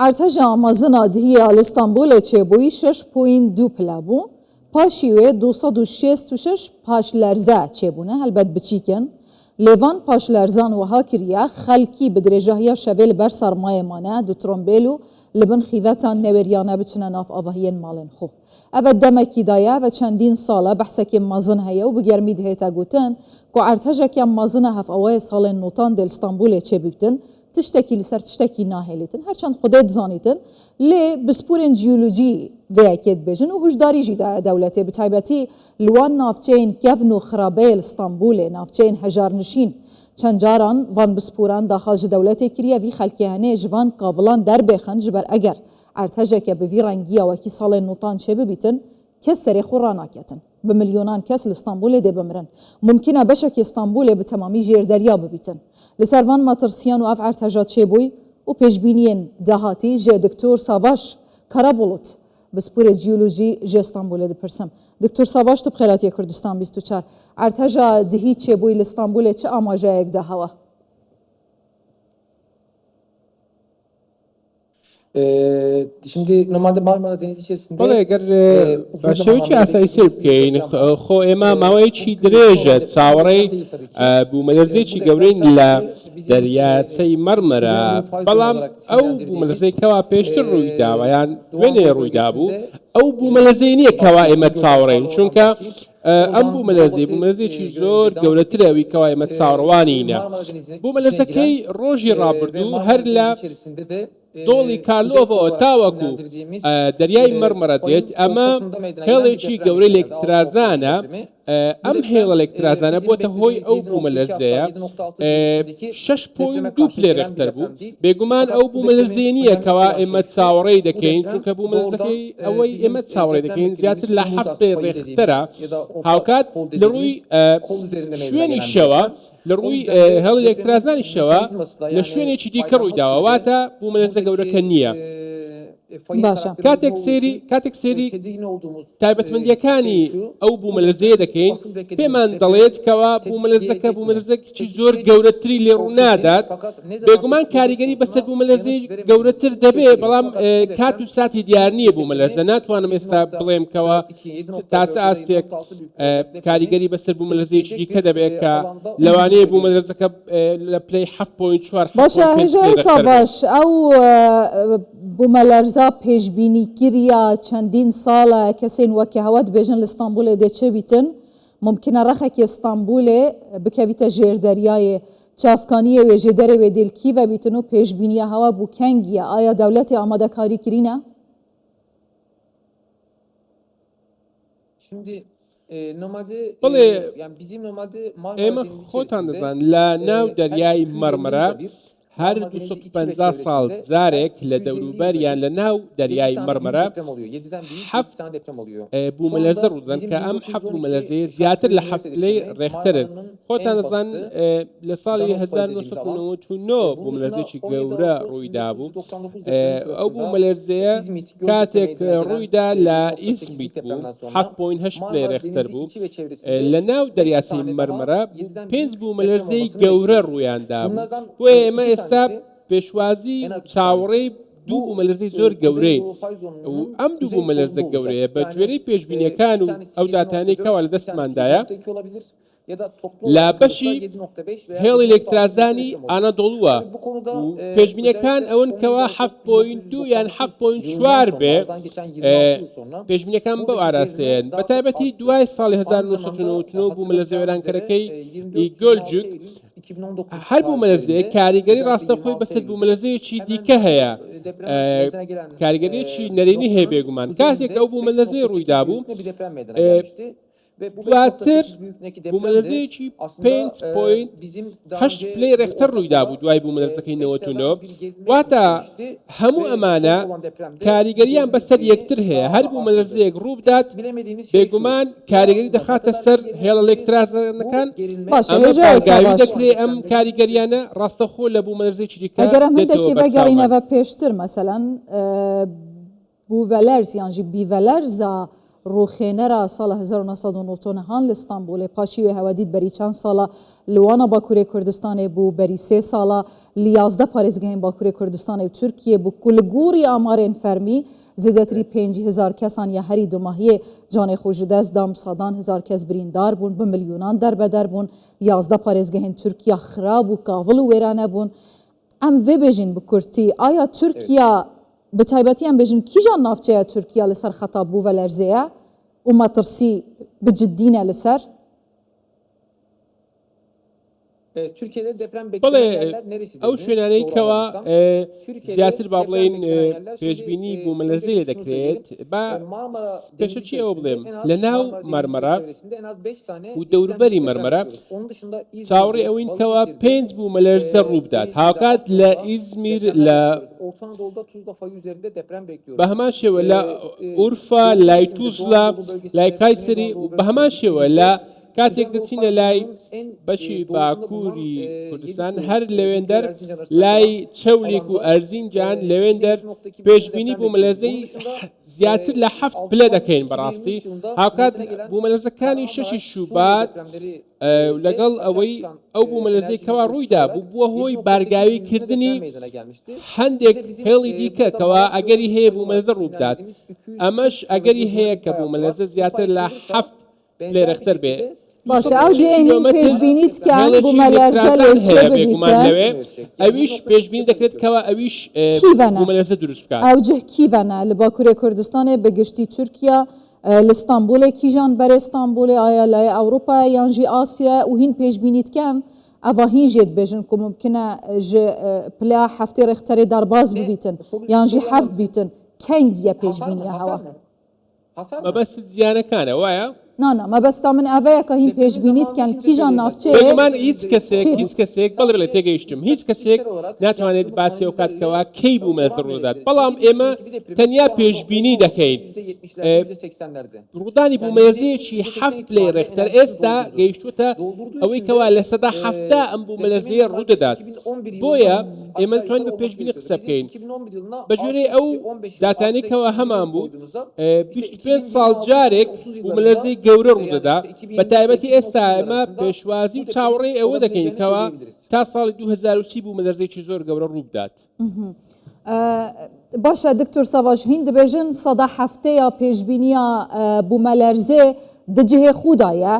ارتجا مزنا دهیا لإستانبول چبوی 6.2 پلابو پاشیوه 266 پاش لرزه چبونه هلبت بچیکن لیوان پاش لرزان وها کریا خلکی بدرجهیا شویل بر سرمایه مانه دو ترومبیلو لبن خیوتان نوریانه بچنه ناف آوهین مالن خو اوه دمکی دایا و چندین ساله بحثکی مازن هیا و بگرمی دهیتا گوتن که ارتجا که مازن هف اوای سال نوتان دل استانبول چبیبتن تشتكي لسر تشتكي ناهليتن هرچند خدای زانیتن لی بسپورن جیولوژی و اکید بجن و هجداری جدا دولتی بتایبتی لوان نافچین کفن و خرابه استانبول نافچین هجار نشین چند جاران وان بسپوران داخل دولتی کریه وی خلکیانه جوان قابلان در بخن جبر اگر ارتجا که به وی رنگیا و کی سال نوتان چه ببیتن کس سری خورانا کتن بمليونان كاس لإسطنبول دي بمرن ممكنة بشك إسطنبول بتمامي جير دريا ببيتن لسرفان ماترسيان وأف ارتجات شيبوي وبيجبينيين دهاتي جي دكتور سافاش كارابولوت بسپور جيولوجي جي إسطنبول دي برسم دكتور سافاش تبخيرات يا كردستان 24 ارتجا دهي شيبوي لإسطنبول چه آماجه ده هوا Şimdi normalde Marmara Denizi içerisinde بەڵێ ئەگەر بە شێوەیەکی ئاسایی سیر بکەین خۆ ئێمە ماوەیەکی درێژە چاوەڕێی بوومەلەرزەیەکی گەورەین لە دەریاچەی مەرمەرە بەڵام ئەو بوومەلەرزەی کەوا پێشتر ڕوویداوە یان دوێنێ ڕوویدا بوو ئەو بوومەلەرزەی نییە کەوا ئێمە چاوەڕێین چونکە ئەم بوومەلەرزەیەکی زۆر گەورەترە ئەوی کەوا ئێمە چاوەڕوانینە بوومەلەرزەکەی ڕۆژی ڕابردوو هەر لە دۆڵی کارلۆڤەوە تاوەکو دەریای مەرمەرە دێت ئەمە هێڵێکی گەورەی لێکترازانە ئەم هێڵە لێکترازانە بۆتە هۆی ئەو بوومەلەرزەیە 6.2 پلێ ڕێختەر بوو بێگومان ئەو بوومەلەرزەیە نییە کەوا ئێمە چاوەڕێی دەکەین چونکە بوومەلەرزەکەی ئەوەی ئێمە چاوەڕێی دەکەین زیاتر لە 7 پلێ ڕێختەرە هاوکات لە ڕووی شوێنی شەوە لە ڕووی هەڵی لێکترازانیشەوە لە شوێنێکی دیکە ڕوویداوە واتە بوومەلەرزە گەورەکە نییە باشە کاتێک سێری تایبەتمەندیەکانی ئەو بوومەلەرزەیە دەکەین پێمان دەڵێت کەوا بوومەلەرزەکە بوومەلەرزەیەکی زۆر گەورەتری لێ ڕوو نادات بێگومان کاریگەری بەسەر بوومەلەرزەی گەورەتر دەبێ بەڵام کات و ساتی دیار نییە بوومەلەرزە ناتوانم ئێستا بڵێم کەوا تا چ ئاستێک کاریگەری بەسەر بوومەلەرزەیەکی دیکە دەبێت کە لەوانەیە بوومەلەرزەکە لە پلەی 7.4 باشە هێژای ساڤاش ئەو بوومەلەرزە پێشبینی کریە چەندین ساڵە کەسێن وەکە هەوات بێژن لە ئستانبولێ دێچێ بیتن ممکنە ڕەخێکی ئستانبولێ بکەویتە ژێردەریایێ چافکانیە وێژێ دەرەوێ دلکیڤە بیتن و پێشبینیە هەوا بوو کەنگیە ئایا دەولەتی ئامادەکاری کرینە؟ بڵێ ئێمە خۆتان دەزان لە ناو دەریای مەرمەرە هەر 250 ساڵ جارێک لە دەوروبەریان لە ناو دەریای مەرمەرە حەفت بوومەلەرزە ڕوودەن کە ئەم حەفت بوومەلەرزەیە زیاتر لە حەفتلەی ڕێختەرن خۆتان دەزان لە ساڵی 1999 بوومەلەرزەیەکی گەورە ڕوویدا بوو ئەو بوومەلەرزەیە کاتێک ڕوویدا لە ئیزمیت بوو 7.8 پلەی ڕێختەر بوو لە ناو دەریاچەی مەرمەرە 5 بوومەلەرزەی گەورە ڕوویاندا بوو بۆیە ئێمە ئێستا پێشوازی چاوەڕێی دوو بوومەلەرزەی زۆر گەورەین و ئەم دوو بوومەلەرزە گەورەیە بە گوێرەی پێشبینیەکان و ئەو داتانەی کەوا لە دەستماندایە لە بەشی هێڵی لێکترازانی ئانەدۆڵووە و پێشبینیەکان ئەوەن کەوا 7.2 یان 7.4 بێ پێشبینیەکان بەو ئاراستەیەن بە تایبەتی دوای ساڵی 1999 بوومەلەرزە وێرانکەرەکەی گۆلجوک هەر بوومەلەرزەیە کاریگەری ڕاستەخۆی بەسەر بوومەلەرزەیەکی دیکە هەیە کاریگەریەکی نەرێنی هەیە بێگومان کاتێک ئەو بوومەلەرزەی ڕوویدا بوو دواتر بوومەلەرزەیەکی 5.8 پلەی ڕێختەر ڕوویدا بوو دوای بوومەلەرزەکەی 99 واتە هەموو ئەمانە کاریگەریان بەسەر یەکتر هەیە هەر بوومەلەرزەیەک ڕوو بدات بێگومان کاریگەری دەخاتە سەر هێڵە لێکترازانەکان ئەمە دەکرێت ئەم کاریگەریانە ڕاستەخۆ لە بوومەلەرزەیەکی دیکە ئەگەرم هەندێکی بەگەڕینەوە پێشتر مەسەلەن بووڤەلەرز یانجی بیڤەلەرزە روخێنەرە ساڵە 1990 لە ئستانبولێ پاشی وێ هەوادیت بەری چەند ساڵە لەوانە باکوورێ کوردستانê بوو بەری 3 ساڵە لە 11 پارێزگەهên باکوورێ کوردستانê و تورکیە بوو ku li gorî amarên fermî zêdetirî 5,000 kesan ya herî dumahiyê canê xwe ji dest dan sadan hezar kes birîndar bûn bi milyûnan derbeder bûn 11 parêzgehên Tirkiya xirab û kavil û wêran nebûn em vê bêjin bi Kurtî aya Tirkiya bi taybetî em bêjin kîjan navçeya Tirkiya li ser xeta bû ve lerzeye û metirsî bi ciddî ne li ser Türkiye'de deprem beklenen yerler neresidir? ئەو شوێنانەی کەوا زیاتر با بڵێن پێشبینی بوو مەلەرزەی لێ دەکرێت با پێشەچی ئەوە بڵێم لە ناو مەرمەرە و دەوروبەری مەرمەرە چاوەڕێی ئەوین کەوا 5 بوو مەلەرزە ڕوو بدات هاوکات لە ئیزمیر لە بە هەمان شێوە لە ئورفا لای تووسڵا لای کایسەری و بە هەمان شێوە لە کاتێک دەچینە لای بەشی باکووری کوردستان هەر لەوێندەر لای چەولێک و ئەرزینجان لەوێندەر پێشبینی بوو مەلەرزەی زیاتر لە 7 پلە دەکەین بەڕاستی هاوکات بوو مەلەرزەکانی 6 شوبات لەگەڵ ئەوەی ئەو بوو مەلەرزەی کەوا ڕوویدا بووە هۆی بارگاویکردنی هەندێک هێڵی دیکە کەوا ئەگەری هەیە بوو مەلەرزە ڕوو بدات ئەمەش ئەگەری هەیە کە بوو مەلەرزە زیاتر لە 7 لێرەختەر بێ باشە ئەو جێنین پێشبینیت کە بوو مەلەرزە لێ ببیتە ئەویش پێشبینی دەکرێت کەوا ئەویش بوو مەلەرزە دروست بکات ئەو جه کیڤەنە لە باکوورێ کوردستانê بە گشتی تورکیا لە ئستانبولê کیژان بەرێ ئستانبولê ئایا لای ئەوروپا یان jî ئاسیا û hîn pêşbînî dikin eva hîn jê dibêjin ku mumkin e ji pila heftê rêxterê derbas bibîtin yan jî heft bîtin keng ye pêşbîniya hewa مەبەستت زیانەکانە وایە نانا مەبەستا من ئەvەیە کە هîn pêşbînî dikin kîjan navçeyê من هیچ کەسێک بەڵێ بڵێ تێگەیشتم هیچ کەسێک ناتوانێت باسی ئەو کاتکەوە کەی بوو مەلەرزە ڕوودات بەڵام ئێمە تەنیا پێشبینی دەکەین ڕوودانی بوو مەلەرزەیەکی 7 لێ ڕێختەر ئێستا گەیشتوتە ئەوەی کەوا لە سەدا 7 ئەم بوو مەلەرزەیە ڕوودەدات بۆیە ئێمە دەتوانین بە پێشبینی قسە بکەین بە ژێرەی ئەو داتانەی کەوا هەمان بوو 25 ساڵ جارێک بوو مەلەرزەی گەورە ڕوودەدا بە تایبەتی ئێستا ئێمە پێشوازی و چاوەڕێی ئەوە دەکەین کەوا تا ساڵی 2030 بوو مەلەرزەیەکی زۆر گەورە ڕوو بدات باشە دکتۆر سەڤاژ هین دەبێژن سەدا هەفتەیە پێشبینیە بوو مەلەرزێ دجهێ خودایە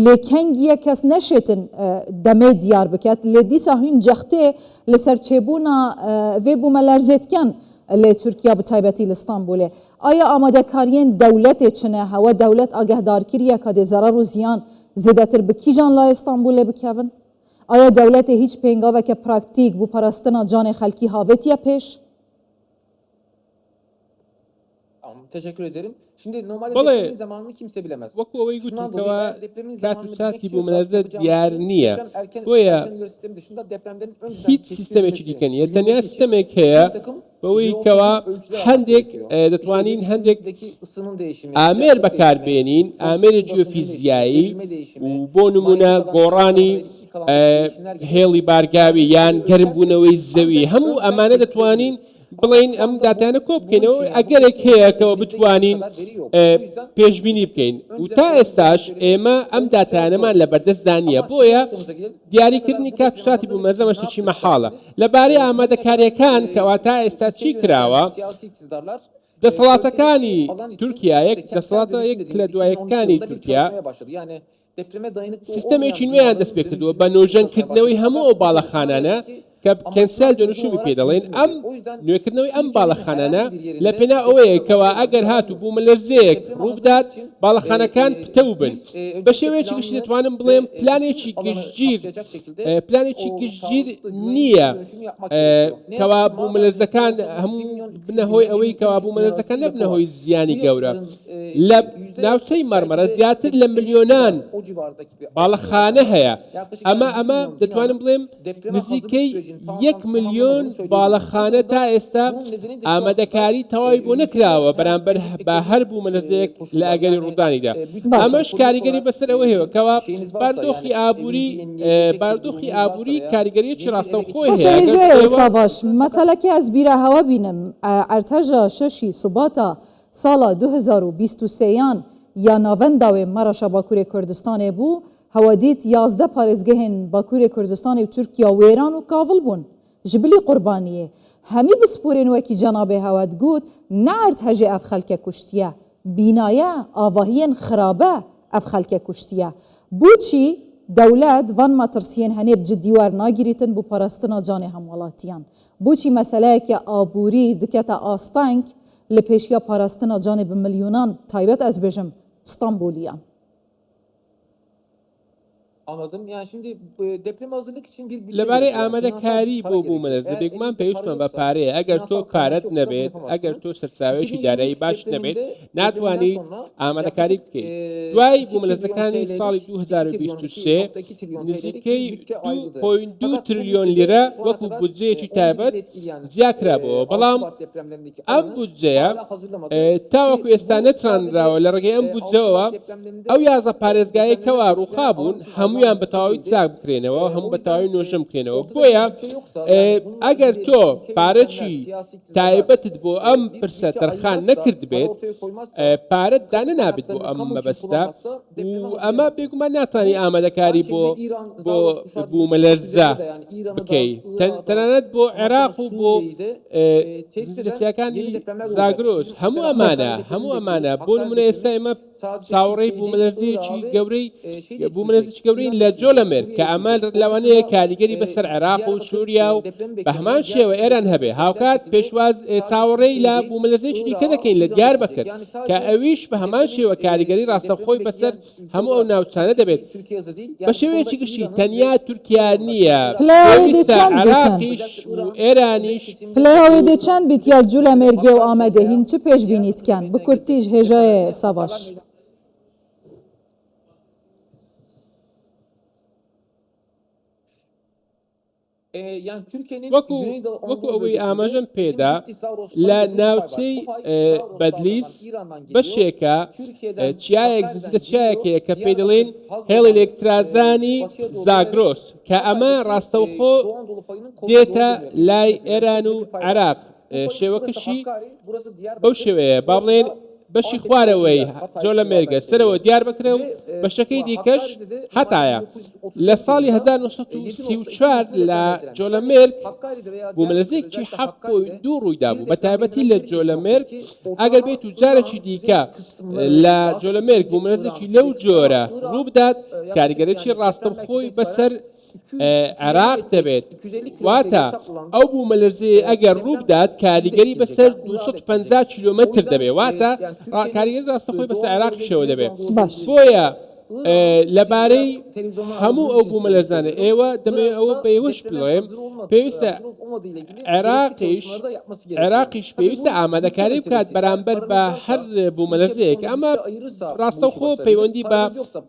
لێ کەنگیە کەس نەشێتن دەمێ دیار بکات لێ دیسا هین جەختێ لەسەر چێبوونا vê بوو مەلەرزێتکەن لێ تورکیا بە تایبەتی لە ئستانبولê ئایا ئامادەکاریên دەولەتێ çine hewe dewlet agehdarkiriye ka dê zerar û ziyan zêdetir bi kîjan lay ئستانبولê bikevin ئایا dewletê hîç pêngaveke praktîk bû parastina canê xelkî havêtiye pêş Teşekkür ederim. Şimdi normalde depremin zamanını kimse bilemez. وەکو ئەوەی گوتمەوە کات و ساتی بوو مەلەرزە دیار نییە بۆیە هیچ سیستەمێکی دیکە نیە تەنیا سیستەمێک هەیە بەوەی کەوا هەندێک دەتوانین هەندێک ئامێر بەکاربێنین ئامێری جیۆفیزیایی و بۆ نمونە گۆڕانی هێڵی بارگاوی یان گەرمبوونەوەی زەوی هەموو ئەمانە دەتوانین بڵین ئەم داتانە کۆ بکەینەوە ئەگەرێک هەیە کەەوە بتوانین پێشبینی بکەین و تا ئێستاش ئێمە ئەم داتانەمان لە بەردەستدا نیە بۆیە دیاریکردنی کاتوساتی بوو مەلەرزە شتێکی مەحاڵە لەبارەی ئامادەکاریەکان کەوا تا ئێستا چی کراوە دەسەڵاتەکانی تورکیا یەک دەسەڵاتە یەک لە دوایەکانی تورکیا سیستەمێکی نوێیان دەست پێ کردووە بە نۆژەنکردنەوەی هەموو ئەو باڵەخانانە کە کەنسەل دۆنشومی پێ دەڵێن ئەم نوێکردنەوەی ئەم باڵەخانانە لە پێنا ئەوەیە کەوا ئەگەر هاتوو بوو مەلەرزەیەک ڕوو بدات باڵەخانەکان پتە بن بە شێوەیەکی گشتی دەتوانم بڵێم پلانێکی گشتگیر نییە کەوا بوو مەلەرزەکان هەموو بنەهۆی ئەوەی کەوا بوو مەلەرزەکان نەبنەهۆی زیانی گەورە لە ناوچەی مەرمەرە زیاتر لە ملیۆنان باڵەخانە هەیە ئەمە دەتوانم بڵێم نزیکەی 1 ملیۆن باڵەخانە تا ئێستا ئامادەکاری تەواوی بۆ نەکراوە بەرامبەر بە هەر بوو مەلەرزەیەک لە ئەگەری ڕوودانیدا ئەمەش کاریگەری بەسەر ئەوە هەیە کەوا باردۆخی ئابووری کاریگەریەکی ڕاستەوخۆی هەیە ساڤاژ مەسەلەکی ez bîra hewa bînim erteja şeşî Şubat'a sala 2023yan یا ناوەنداوێ مەرەشە باکوورێ کوردستانê bû هەوادیت 11 پارێزگehên Bakurê Kurdistanê û Tirkiya wêran û kavil bûn ji bilî qurbaniyê hemî bi sporên wekî Cenabê Hewad got neert hejê ev xelke kuştiye bînaye avahiyên xirabe ev xelke kuştiye bûçî dewlet van matirsiyên henê bi ciddî wernagirîtin bû parastina canê hemwelatiyan bûçî meseleyeke aborî dikete asteng li pêşiya parastina canê bi milyonan taybet ez bêjim İstanbulîyan. Anladım. Yani şimdi deprem hazırlık için bir لەبارەی ئامادەکاری بۆ بوومەلەرزە بێگومان پێویستمان بە پارەیە ئەگەر تۆ کارت نەبێت ئەگەر تۆ سەرچاوێکی دارایی باش نەبێت ناتوانیت ئامادەکاری بکەیت دوای بوومەلەرزەکانی ساڵی 2023 نزیکەی 2.2 تریلیۆن لیرە وەکو بودجەیەکی تایبەت جیاکرابەوە بەڵام ئەم بودجەیە تاوەکو ئێستا نەترانراوە لە ڕێگەی ئەم بودجەوە ئەو یازە پارێزگایە کەوا ڕووخا بوون هەمویان بە تەواوی چاک بکرێنەوە هەموو بە تەواوی نوێژم بکرێنەوە بۆیە ئەگەر تۆ پارەی تایبەتت بۆ ئەم پرسە تەرخان نەکرد بێت پارەت دانە نابێت بۆ ئەم مەبەستە و ئەمە بێگومان ناتوانانی ئامادەکاری بۆ بوومەلەرزە بکەیت تەنانەت بۆ عێراق و بۆ زنجیرەچیەکانی زاگرۆس هەموو ئەمانە بۆ نمونە ئێستا ئێمە چاوەڕێی بوومەلەرزەیەکی گەورەی بوومەلەرزێکی گەورەی لە جۆلەمێر کە ئەمە لەوانەیە کاریگەری بەسەر عێراق و سووریا و بە هەمان شێوە ئێران هەبێ هاوکات پێشواز چاوەڕێی لە بوومەلەرزەیەکی دیکە دەکەین لە دیاربەکر کە ئەویش بە هەمان شێوە کاریگەری ڕاستەوخۆی بەسەر هەموو ئەو ناوچانە دەبێت بە شێوەیەکی گشتی تەنیا تورکیا نییە عێراقیش و ئێرانیش پلەیاوێ چەند بیت یا جوولەمێرگێ و ئامادەهین چ پێشبینیتکەن بکورتیش هێژایە سەڤاش وەکو ئەوەی ئاماژەم پێدا لە ناوچەی بەدلیس بەشێکە چیایەک زنجیرە چیایەکەیە کە پێی دەڵێن هێڵی ئێلێکترازانی زاگرۆس کە ئەمە ڕاستەوخۆ دێتە لای ئێران و عێراق شێوەکەشی بەو شێوەیە با بڵێن بەشی خوارەوەی جۆلەمێرگە سەرەوە دیاربەکرە و بەشەکەی دیکەش هەتایە لە ساڵی 1934 لە جۆلەمێرگ بوومەلەرزەیەکی 7.2 ڕوویدا بوو بە تایبەتی لە جۆلەمێرگ ئەگەر بێت و جارێکی دیکە لە جۆلەمێرگ بوومەلەرزێکی لەو جۆرە ڕوو بدات کاریگەرێکی ڕاستەوخۆی بەسەر عێراق دەبێت واتە ئەو بوومەلەرزەیە ئەگەر ڕوو بدات کاریگەری بەسەر 250 کیلۆمەتر دەبێت واتە کاریگەری ڕاستەخۆی بەسەر عێراقیشەوە دەبێت بۆیە لەبارەی هەموو ئەو بوومەلەرزانە ئێوە دەمەوێت ئەوە بەیوەش بڵێم پێویستە عێراقیش پێویستە ئامادەکاری بکات بەرامبەر بە هەر بوومەلەرزەیەک ئەمە ڕاستەوخۆ پەیوەندی بە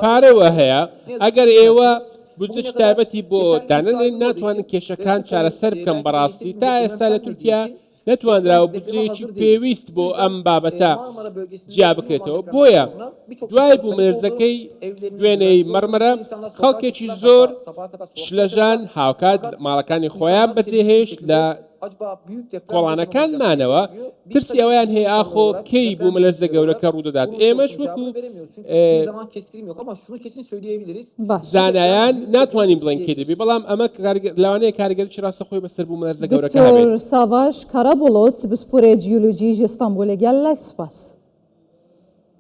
پارەوە هەیە ئەگەر ئێوە بودجەی تایبەتی بۆ دانەڵێن ناتوانن کێشەکان چارەسەر بکەم بەڕاستی تا ئێستا لە تورکیا نەتوانراوە بودجەیەکی پێویست بۆ ئەم بابەتە جیا بکرێتەوە بۆیە دوای بوومەلەرزەکەی دوێنەی مەرمەرە خەڵکێکی زۆر شلەژان هاوکات ماڵەکانی خۆیان بەجێهێشت لە کۆڵانەکانمانەوە ترسی ئەویان هەیە ئاخۆ کەی بوومەلەرزە گەورەکە ڕوودەدات ئێمەش وەکو زانایان ناتوانین بڵێن کێ دەبێ بەڵام ئەمە لەوانەیە کاریگەریی ڕاستەخۆی بەسەر بوومەلەرزە گەورەکە هەبێت ساڤاش کارەبوڵۆت بسپورێ جیولۆجی ژ ئەستەمبولێ گەلێک سپاس